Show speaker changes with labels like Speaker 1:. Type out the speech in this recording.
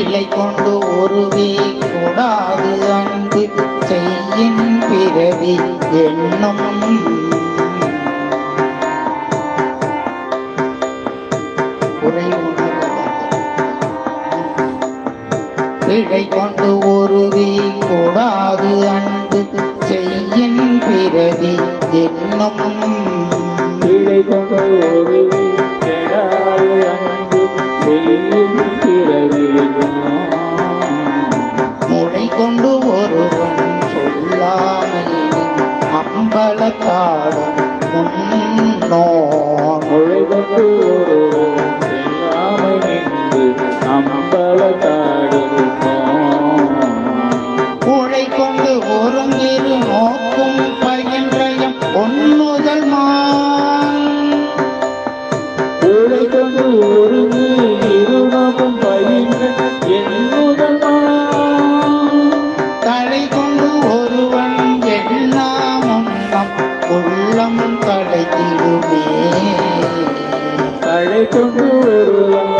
Speaker 1: பிழை கொண்டு ஒருவே கூடாது அன்பு செய்யின் பிறவி என்னும் பிழை கொண்டு ஒருவே கூடாது அன்பு செய்யின் பிறவி என்னும்
Speaker 2: பிழை கொண்டு ஒருவே கெடாது அன்பு செய்யின் பிறவி
Speaker 1: முளை கொண்டு ஒருவன் சொல்லாமையின் அம்பலத்தாடும் முன்னோன்
Speaker 2: முளை கொண்டு ஒருவன் செல்லாமை நின்று அம்பலத்தாடும்
Speaker 1: கூழை கொண்டு ஒருங்கிரு நோக்கும் பயின்றயம் ஒன்னுதல் மான்
Speaker 2: கூழை கொண்டு ஒருங்கு இருநோக்கும் பயின்ற என்னுதல்
Speaker 1: தலை கொண்டு ஒருவன் எல்லாம் உண்ணம் உள்ளம் தலைத்திடுமே
Speaker 2: தலை கொண்டு ஒருவன்